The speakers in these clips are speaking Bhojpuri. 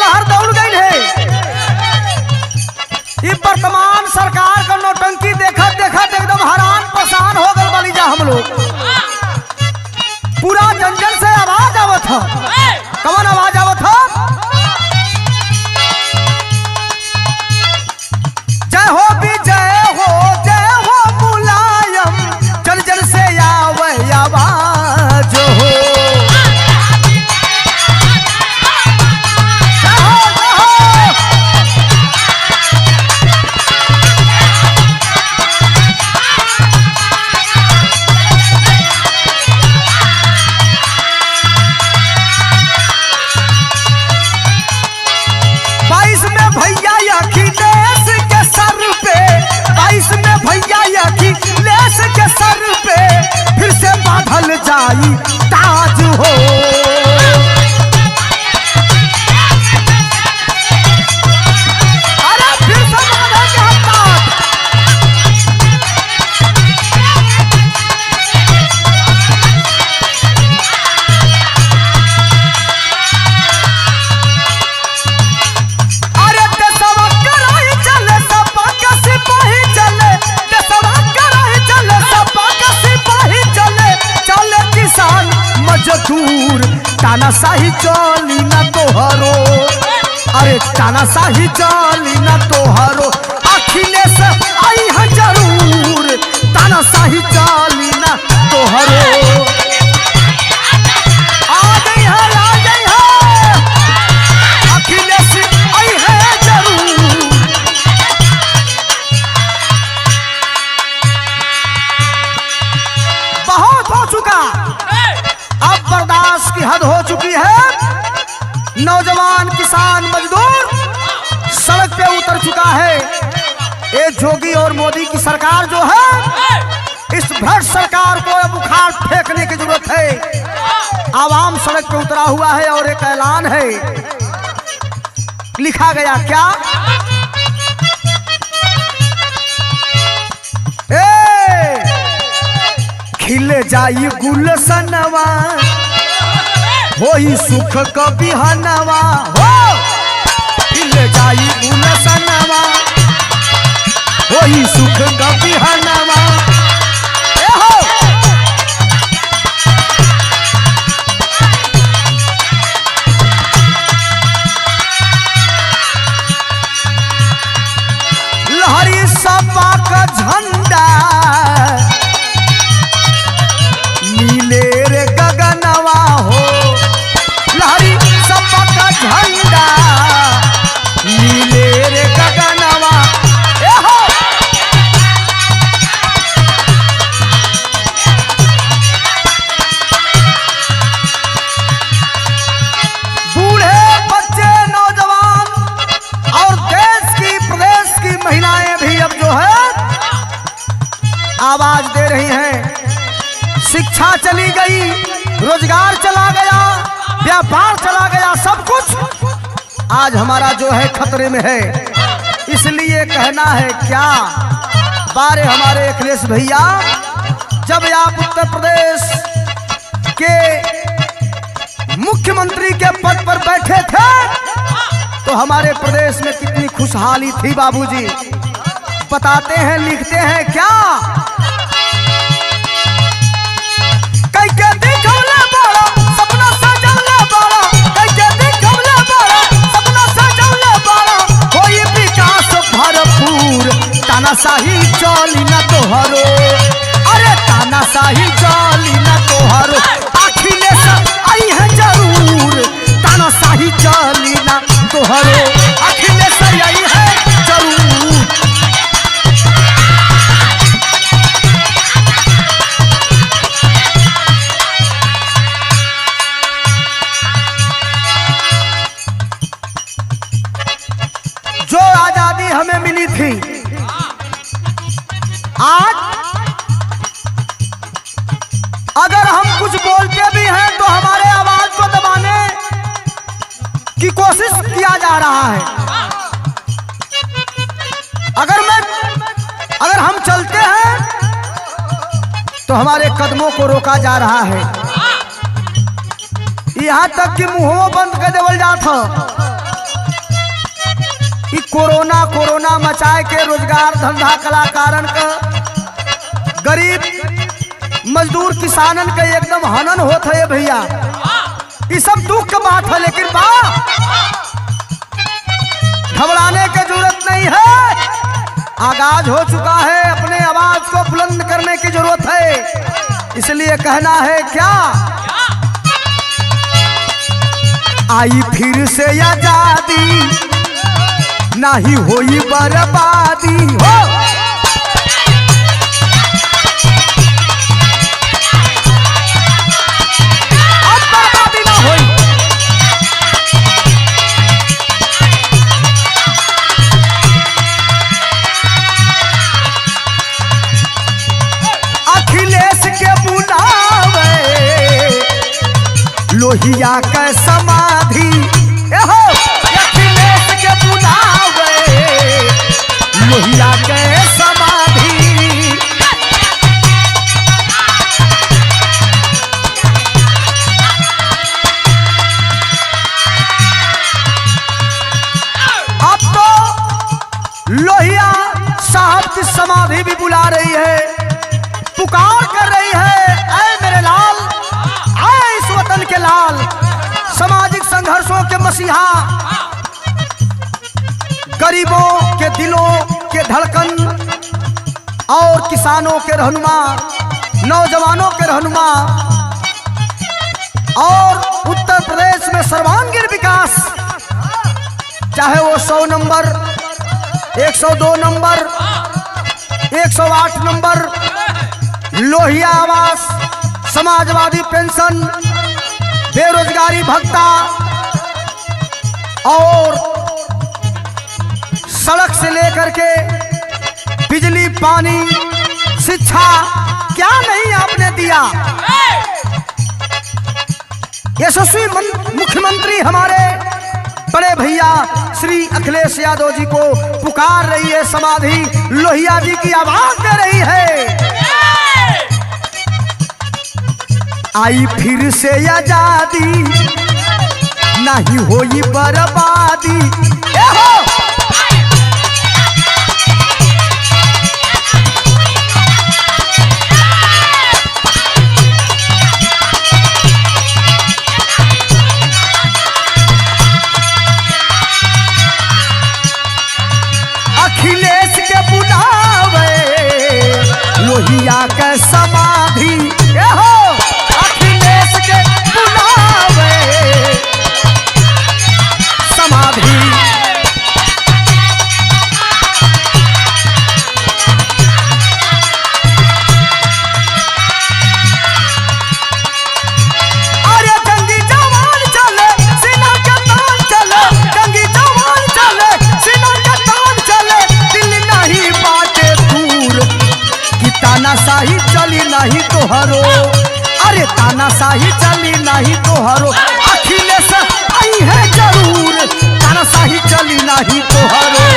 लहर दौड़ गई है। ये वर्तमान सरकार का नौटंकी देखत देखत एकदम हैरान परेशान हो गए बनी जा हम लोग। पूरा जंगल से आवाज आवत है। कौन आवाज आवत है? जय हो जय हो मुलायम जन जन से आवे आवाज हो। जाई ताज हो। अरे फिर से बांधे के ताज। अरे देशवा कराई चले सपा के सिपाही चले, देशवा कराई चले सपा के सिपाही चले, चले किसान मजदूर तानाशाही चली ना तोहरो। अरे तानाशाही चली ना तोहरो, अखिलेश आई है जरूर तानाशाही चली ना तोहरो। आ गई है अखिलेश आई है जरूर। बहुत हो चुका, अब बर्दाश्त की हद हो चुकी है। नौजवान किसान मजदूर सड़क पे उतर चुका है। ये जोगी और मोदी की सरकार जो है, इस भ्रष्ट सरकार को अब उखाड़ फेंकने की जरूरत है। आवाम सड़क पे उतरा हुआ है और एक ऐलान है, लिखा गया क्या? खिल जाई गुलशनवा होई सुख क बिहनवा हो। खिल जाई गुलशनवा होई सुख क बिहनवा। लहरी सपा का झंडा नीले रे गगनवा हो। लहरी सपा का झंडा नीले रे गगनवा। बूढ़े बच्चे नौजवान और देश की प्रदेश की महिलाएं भी अब जो है आवाज दे रही हैं। शिक्षा चली गई, रोजगार चला गया, व्यापार चला गया, सब कुछ आज हमारा जो है खतरे में है। इसलिए कहना है क्या बारे हमारे अखिलेश भैया, जब आप उत्तर प्रदेश के मुख्यमंत्री के पद पर बैठे थे तो हमारे प्रदेश में कितनी खुशहाली थी बाबूजी। बताते हैं, लिखते हैं क्या? तानाशाही चली ना तोहरो। अरे तानाशाही चली ना तोहरो, अखिलेश आई है जरूर तानाशाही चली ना तोहरो। अखिलेश आई है जरूर। जो आजादी हमें मिली थी, आज अगर हम कुछ बोलते भी हैं तो हमारे आवाज को दबाने की कोशिश किया जा रहा है। अगर हम चलते हैं तो हमारे कदमों को रोका जा रहा है। यहाँ तक कि मुंहों बंद कर देवल जात। कोरोना कोरोना मचाए के रोजगार धंधा कलाकारन का, गरीब मजदूर किसानन का एकदम हनन होत है भैया। ये सब दुख की बात है, लेकिन घबराने की जरूरत नहीं है। आगाज हो चुका है, अपने आवाज को बुलंद करने की जरूरत है। इसलिए कहना है क्या, आई फिर से आजादी, नहीं होई बर्बादी हो। अब बर्बादी ना होई। अखिलेश के बुलावे लोहिया का समाधि, अखिलेश के बुलावे लोहिया के समाधि। अब तो लोहिया साहब की समाधि भी बुला रही है, पुकार कर रही है, ऐ मेरे लाल, ऐ इस वतन के लाल, सामाजिक संघर्षों के मसीहा, गरीबों के दिलों के धड़कन और किसानों के रहनुमा, नौजवानों के रहनुमा, और उत्तर प्रदेश में सर्वांगीण विकास, चाहे वो 100 नंबर, 102 नंबर, 108 नंबर, लोहिया आवास, समाजवादी पेंशन, बेरोजगारी भत्ता और सड़क से लेकर के बिजली, पानी, शिक्षा, क्या नहीं आपने दिया। यशस्वी मुख्यमंत्री हमारे बड़े भैया श्री अखिलेश यादव जी को पुकार रही है समाधि, लोहिया जी की आवाज दे रही है। आई फिर से आजादी, नहीं होई बर्बादी। अखिलेश के बुलावे लोहिया के समाधि, अखिलेश के बुलावे समाधि। अरे जंगी जवान चले, सीना के तान चले, जंगी जवान चले, सीना के तान चले, दिल नहीं बाटे दूर, कि तानाशाही चली नहीं तोहरो, अरे तानाशाही चली नहीं तोहरो, अखिलेश आई है जरूर, तानाशाही चली नहीं तोहरो।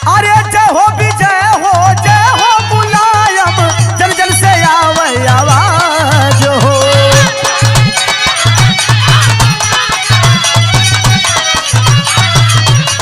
अरे जय हो विजय हो, जय हो मुलायम, जन जन से आवे आवाज हो।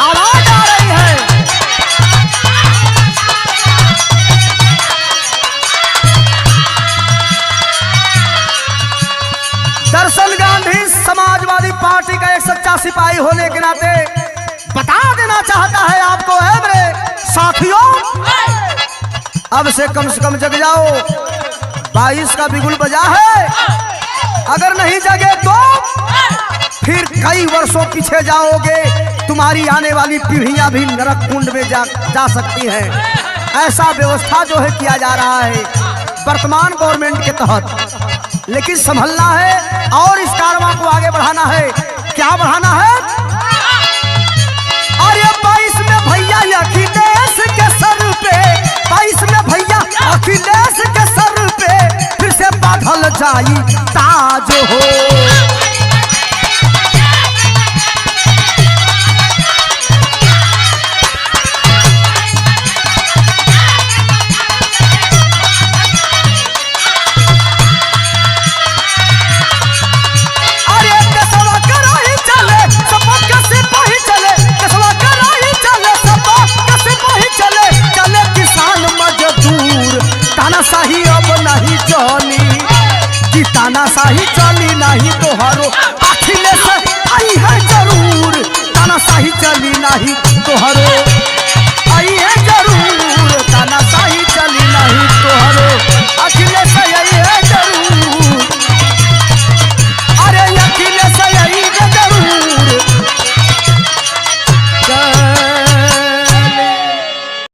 आवाज आ रही है। दर्शन गांधी समाजवादी पार्टी का एक सच्चा सिपाही होने के नाते बता देना चाहता है आपको, है मेरे साथियों, अब से कम जग जाओ, 22 का बिगुल बजा है। अगर नहीं जगे तो फिर कई वर्षों पीछे जाओगे, तुम्हारी आने वाली पीढ़ियां भी नरक कुंड में जा सकती हैं। ऐसा व्यवस्था जो है किया जा रहा है वर्तमान गवर्नमेंट के तहत, लेकिन संभलना है और इस कारवां को आगे बढ़ाना है। क्या बढ़ाना है? अरे 22 में भैया अखिलेश के सर पे, 22 में भैया अखिलेश के सर पे फिर से बांधल जाई ताज हो। कि तानाशाही चली नहीं तोहरो अखिलेश आई है जरूर तानाशाही चली नहीं तोहरो